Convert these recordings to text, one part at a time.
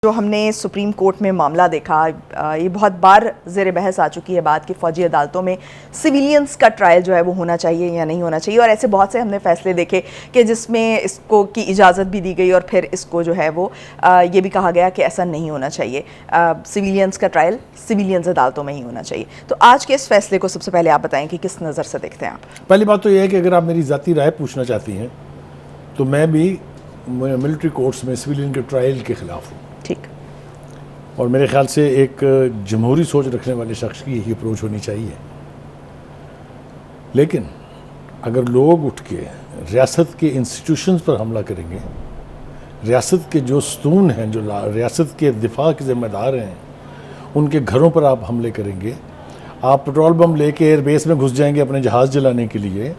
जो हमने supreme court में मामला देखा, ये बहुत बार ज़ेर बहस आ चुकी है बात कि फ़ौजी अदालतों में सिविलियंस का ट्रायल जो है वो होना चाहिए या नहीं होना चाहिए। और ऐसे बहुत से हमने फैसले देखे कि जिसमें इसको की इजाज़त भी दी गई और फिर इसको जो है वो ये भी कहा गया कि ऐसा नहीं होना चाहिए, सिविलियंस का ट्रायल सिविलियंस अदालतों में ही होना चाहिए। तो आज के इस फैसले को सबसे पहले आप बताएं कि किस नज़र से देखते हैं आप? पहली बात तो यह है कि अगर आप मेरी ज़ाती राय पूछना चाहती हैं तो मैं भी मिलिट्री कोर्ट्स में सिविलियन के ट्रायल के ख़िलाफ़ हूँ। ठीक। और मेरे ख्याल से एक जमहूरी सोच रखने वाले शख्स की यही अप्रोच होनी चाहिए। लेकिन अगर लोग उठ के रियासत के इंस्टीट्यूशंस पर हमला करेंगे, रियासत के जो सतून हैं, जो रियासत के दिफा के ज़िम्मेदार हैं, उनके घरों पर आप हमले करेंगे, आप पेट्रोल बम लेके एयरबेस में घुस जाएंगे अपने जहाज़ जलाने के लिए,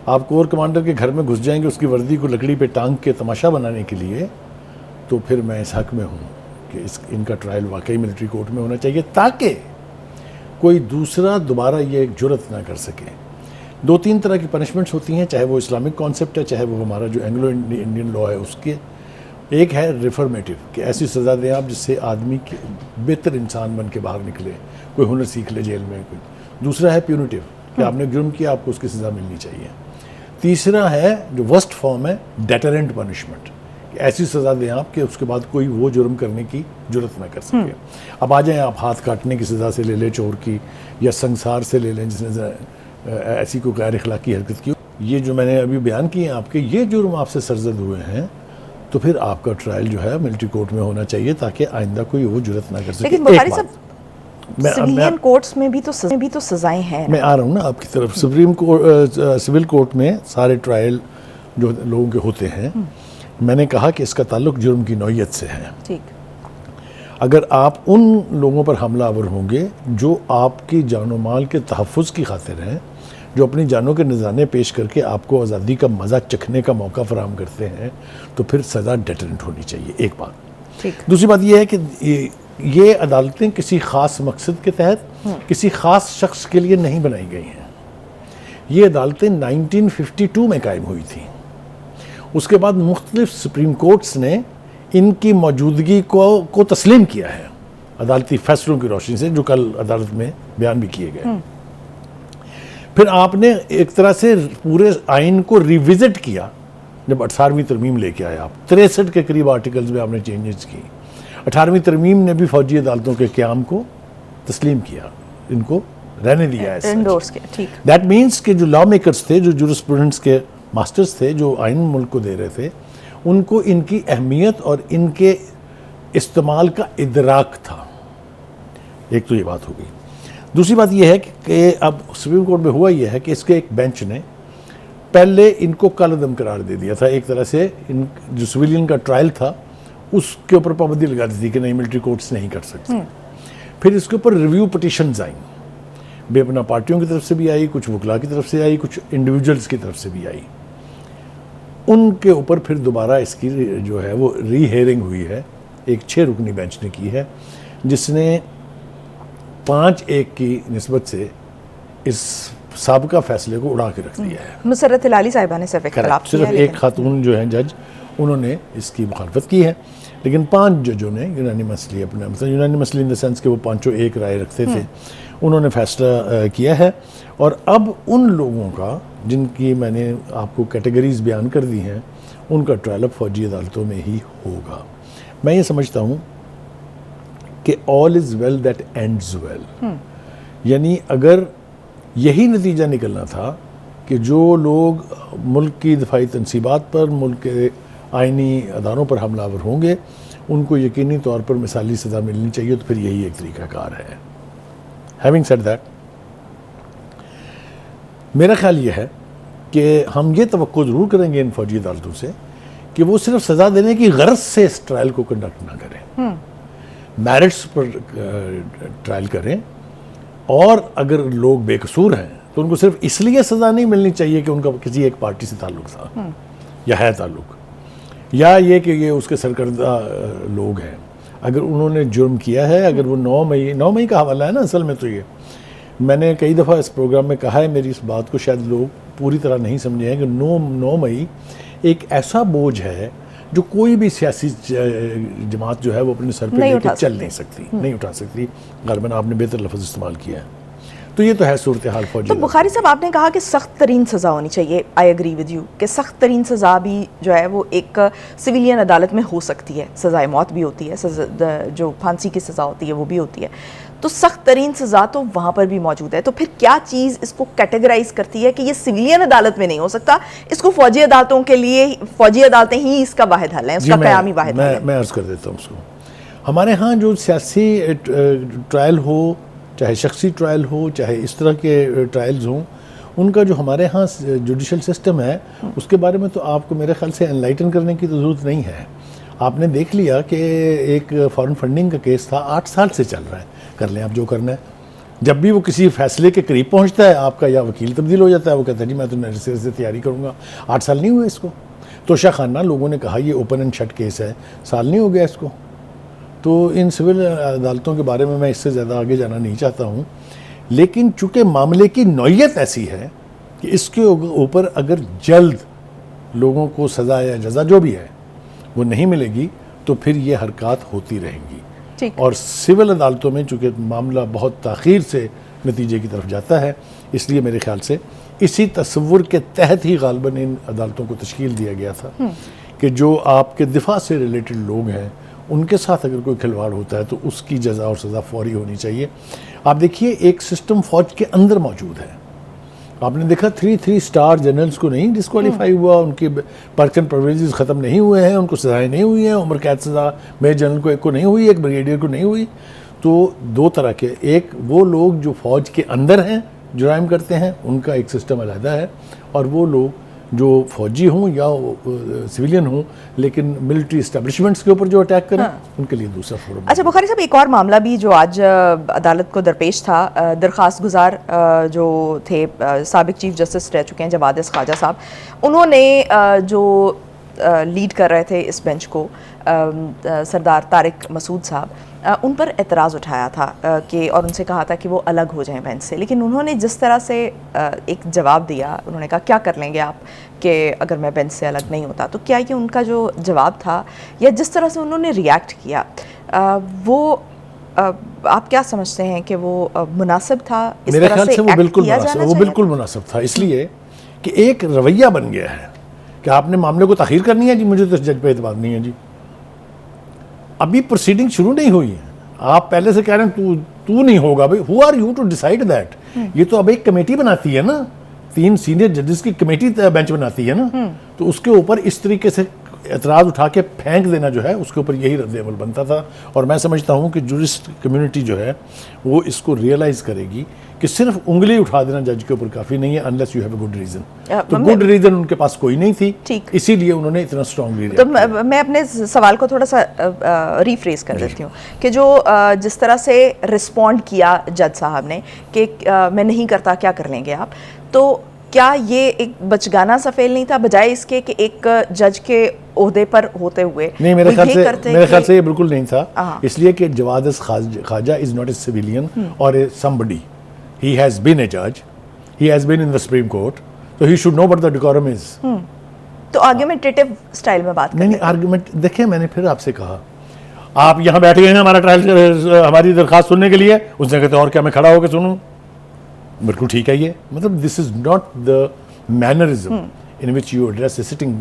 आप कोर कमांडर के घर में घुस जाएंगे उसकी वर्दी को लकड़ी पे टांग के तमाशा बनाने के लिए, तो फिर मैं इस हक़ में हूँ कि इनका ट्रायल वाकई मिलिट्री कोर्ट में होना चाहिए ताकि कोई दूसरा दोबारा ये एक जुर्रत ना कर सके। दो तीन तरह की पनिशमेंट्स होती हैं, चाहे वो इस्लामिक कॉन्सेप्ट है, चाहे वो हमारा जो एंग्लो इंडियन लॉ है उसके। एक है रिफॉर्मेटिव कि ऐसी सज़ा दें आप जिससे आदमी के बेहतर इंसान बन के बाहर निकले, कोई हुनर सीख ले जेल में। कोई दूसरा है प्यूनिटिव कि आपने जुर्म किया, आपको उसकी सज़ा मिलनी चाहिए। तीसरा है जो वर्स्ट फॉर्म है डेटरेंट पनिशमेंट, ऐसी सज़ा दें आप कि उसके बाद कोई वो जुर्म करने की जुर्रत ना कर सके। अब आ जाएं आप हाथ काटने की सज़ा से ले लें चोर की, या संसार से ले लें जिसने ऐसी कोई गैर अखलाकी हरकत की। ये जो मैंने अभी बयान किए आपके, ये जुर्म आपसे सरजद हुए हैं तो फिर आपका ट्रायल जो है मिलिट्री कोर्ट में होना चाहिए ताकि आइंदा कोई वो जुर्रत ना कर सके। लेकिन बुखारी साहब, सिविलियन कोर्ट्स में भी तो सजाएं हैं। मैं आ रहा हूँ ना आपकी तरफ। सुप्रीम कोर्ट, सिविल कोर्ट में सारे ट्रायल जो लोगों के होते हैं, मैंने कहा कि इसका ताल्लुक जुर्म की नौइयत से है। ठीक। अगर आप उन लोगों पर हमलावर होंगे जो आपकी जानो माल के तहफ़्फ़ुज़ की खातिर हैं, जो अपनी जानों के नज़राने पेश करके आपको आज़ादी का मज़ा चखने का मौका फराहम करते हैं, तो फिर सज़ा डेटरेंट होनी चाहिए। एक बात। ठीक। दूसरी बात यह है कि ये अदालतें किसी ख़ास मकसद के तहत किसी ख़ास शख्स के लिए नहीं बनाई गई हैं। ये अदालतें 1952 में कायम हुई थी। उसके बाद मुख्तलिफ सुप्रीम कोर्ट्स ने इनकी मौजूदगी को तस्लीम किया है अदालती फैसलों की रोशनी से, जो कल अदालत में बयान भी किए गए। फिर आपने एक तरह से पूरे आइन को रिविजिट किया जब 18वीं तरमीम लेके आए आप। 63 के करीब आर्टिकल्स में आपने चेंजेस की। 18वीं तरमीम ने भी फौजी अदालतों के क़याम को तस्लीम किया, इनको रहने दिया है, एंडोर्स किया। ठीक। दैट मीन्स कि जो लॉ मेकर्स थे, जो जूरिस्प्रूडेंस के मास्टर्स थे, जो आइन मुल्क को दे रहे थे, उनको इनकी अहमियत और इनके इस्तेमाल का इदराक था। एक तो ये बात हो गई। दूसरी बात यह है कि अब सुप्रीम कोर्ट में हुआ यह है कि इसके एक बेंच ने पहले इनको कालअदम करार दे दिया था। एक तरह से इन जो सिविलियन का ट्रायल था उसके ऊपर पाबंदी लगा दी थी कि नहीं, मिलिट्री कोर्ट्स नहीं कर सकते। फिर इसके ऊपर रिव्यू पिटिशन्स आई, बेपना पार्टियों की तरफ से भी आई, कुछ वकला की तरफ से आई, कुछ इंडिविजुअल्स की तरफ से भी आई। उनके ऊपर फिर दोबारा इसकी जो है वो रीहेयरिंग हुई है। एक 6 रुकनी बेंच ने की है, जिसने 5-1 की निस्बत से इस साबिका फैसले को उड़ा के रख दिया है। मुसर्रत हिलाली साहिबा ने सिर्फ एक खातून जो है जज, उन्होंने इसकी मुखालफत की है। लेकिन 5 जजों ने यूनानिमसली अपना, मतलब यूनानिमसली इन द सेंस कि वो पांचों एक राय रखते थे, उन्होंने फैसला किया है। और अब उन लोगों का जिनकी मैंने आपको कैटेगरीज बयान कर दी हैं, उनका ट्रायल अब फौजी अदालतों में ही होगा। मैं ये समझता हूँ कि all is well that ends well. यानी अगर यही नतीजा निकलना था कि जो लोग मुल्क की दिफाई तनसीबात पर, मुल्क के आइनी अदारों पर हमलावर होंगे, उनको यकीनी तौर पर मिसाली सज़ा मिलनी चाहिए, तो फिर यही एक तरीक़ाकार है। हैविंग सेड दैट, मेरा ख्याल ये है कि हम ये तवक्को ज़रूर करेंगे इन फौजी अदालतों से कि वो सिर्फ सज़ा देने की गर्ज से इस ट्रायल को कंडक्ट ना करें, मैरिट्स पर ट्रायल करें। और अगर लोग बेकसूर हैं तो उनको सिर्फ इसलिए सज़ा नहीं मिलनी चाहिए कि उनका किसी एक पार्टी से ताल्लुक़ था या है ताल्लुक़, या ये कि ये उसके सरकर्दा लोग हैं। अगर उन्होंने जुर्म किया है, अगर वो 9 मई का हवाला है ना असल में, तो ये मैंने कई दफ़ा इस प्रोग्राम में कहा है, मेरी इस बात को शायद लोग पूरी तरह नहीं समझे हैं कि 9 मई एक ऐसा बोझ है जो कोई भी सियासी जमात जो है वो अपने सर पे नहीं लेके उठा चल सकती। नहीं सकती, नहीं उठा सकती। गालिबन आपने बेहतर लफ्ज़ इस्तेमाल किया है। तो ये तो है सूरत हाल फौजी तो अदालत। बुखारी साहब, आपने कहा कि सख्त तरीन सज़ा होनी चाहिए। आई एग्री विद यू कि सख्त तरीन सज़ा भी जो है वो एक सिविलियन अदालत में हो सकती है। सज़ाए मौत भी होती है, जो फांसी की सज़ा होती है वो भी होती है। तो सख्त तरीन सज़ा तो वहाँ पर भी मौजूद है। तो फिर क्या चीज़ इसको कैटेगराइज करती है कि ये सिविलियन अदालत में नहीं हो सकता, इसको फौजी अदालतों के लिए फ़ौजी अदालतें ही इसका वाहिद हल है, उसका क़यामी वाहिद हल है? मैं अर्ज़ कर देता हूँ उसको। हमारे यहाँ जो सियासी ट्रायल हो, चाहे शख्सी ट्रायल हो, चाहे इस तरह के ट्रायल्स हों, उनका जो हमारे यहाँ जुडिशल सिस्टम है उसके बारे में तो आपको मेरे ख्याल से एनलाइटन करने की तो ज़रूरत नहीं है। आपने देख लिया कि एक फॉरेन फंडिंग का केस था, 8 साल से चल रहा है। कर लें आप जो करना है। जब भी वो किसी फैसले के करीब पहुंचता है, आपका या वकील तब्दील हो जाता है, वो कहता है जी मैं तो नए सिरे से तैयारी करूँगा। 8 साल नहीं हुए इसको। तोशा खाना लोगों ने कहा ये ओपन एंड शट केस है, साल नहीं हो गया इसको। तो इन सिविल अदालतों के बारे में मैं इससे ज़्यादा आगे जाना नहीं चाहता हूँ, लेकिन चूँकि मामले की नौइयत ऐसी है कि इसके ऊपर अगर जल्द लोगों को सज़ा या जज़ा जो भी है वो नहीं मिलेगी तो फिर ये हरकत होती रहेंगी। ठीक। और सिविल अदालतों में चूँकि मामला बहुत ताख़ीर से नतीजे की तरफ जाता है, इसलिए मेरे ख्याल से इसी तस्वुर के तहत ही गालिबन इन अदालतों को तश्कील दिया गया था कि जो आपके दिफा से रिलेटेड लोग हैं उनके साथ अगर कोई खिलवाड़ होता है तो उसकी जज़ा और सज़ा फौरी होनी चाहिए। आप देखिए एक सिस्टम फ़ौज के अंदर मौजूद है। आपने देखा 3 स्टार जनरल्स को नहीं डिस्क्वालीफाई हुआ, उनके पर्क एंड प्रिविलेजेस ख़त्म नहीं हुए हैं, उनको सज़ाएँ नहीं हुई हैं, उम्र कैद सज़ा मेजर जनरल को एक को नहीं हुई, एक ब्रिगेडियर को नहीं हुई। तो 2 तरह के, एक वो लोग जो फ़ौज के अंदर हैं जुराइम करते हैं उनका एक सिस्टम अलहदा है, और वो लोग जो फौजी हों या सिविलियन हों लेकिन मिलिट्री इस्टेब्लिशमेंट्स के ऊपर जो अटैक करें, उनके लिए दूसरा फोरम। अच्छा बुखारी साहब, एक और मामला भी जो आज अदालत को दरपेश था, दरख्वास्त गुजार जो थे साबिक चीफ जस्टिस रह चुके हैं जवाद ख्वाजा साहब, उन्होंने जो लीड कर रहे थे इस बेंच को, सरदार तारिक मसूद साहब, उन पर एतराज़ उठाया था कि और उनसे कहा था कि वो अलग हो जाएं बेंच से। लेकिन उन्होंने जिस तरह से एक जवाब दिया, उन्होंने कहा क्या कर लेंगे आप कि अगर मैं बेंच से अलग नहीं होता, तो क्या ये उनका जो जवाब था या जिस तरह से उन्होंने रिएक्ट किया वो आप क्या समझते हैं कि वो मुनासिब था? इस मेरे तरह ख्याल से वो बिल्कुल किया मुनासिब, जाना वो चाहिए? बिल्कुल मुनासिब था, इसलिए कि एक रवैया बन गया है कि आपने मामले को ताख़ीर करनी है जी, मुझे तो जज पे एतबार नहीं है जी। अभी प्रोसीडिंग शुरू नहीं हुई है, आप पहले से कह रहे हैं तू नहीं होगा। भाई who are you to decide that? ये तो अब एक कमेटी बनाती है ना, 3 सीनियर जजेस की कमेटी बेंच बनाती है ना, तो उसके ऊपर इस तरीके से एतराज़ उठा के फेंक देना जो है उसके ऊपर यही रद्द-ए-अमल बनता था। और मैं समझता हूँ कि जूरिस्ट कम्युनिटी जो है वो इसको रियलाइज़ करेगी कि सिर्फ उंगली उठा देना जज के ऊपर काफ़ी नहीं है, unless you have a good reason. तो गुड रीज़न उनके पास कोई नहीं थी, इसीलिए उन्होंने इतना स्ट्रांगली तो मैं अपने सवाल को थोड़ा सा रीफ्रेज कर देती हूँ कि जो जिस तरह से रिस्पॉन्ड किया जज साहब ने कि मैं नहीं करता, क्या कर लेंगे आप, तो क्या ये एक बचगाना सा फेल नहीं था, बजाय इसके कि एक जज के ओहदे पर होते हुए? नहीं, मेरे ख्याल से ये बिल्कुल नहीं था, इसलिए कि Jawad Khawaja is not a civilian और a somebody, he has been a जज, he has been in the supreme court, so he should know what the decorum is। तो आर्गुमेंटेटिव स्टाइल में बात नहीं, आर्गुमेंट देखिए, मैंने फिर आपसे कहा आप यहाँ बैठ गए हैं हमारा ट्रायल, हमारी दरख्वास्त सुनने के लिए, उसने कहते और क्या मैं खड़ा होकर सुनूं? बिल्कुल ठीक है ये, मतलब this is not the mannerism in which you address A sitting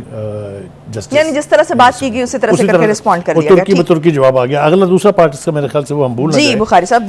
justice. यानी जिस तरह से बात की गई उसी तरह से करके रिस्पॉन्ड कर लिया गया। तुर्की जवाब आ गया। अगला दूसरा पार्ट इसका मेरे ख्याल से वो हम भूल ना जाएं। जी बुखारी साहब।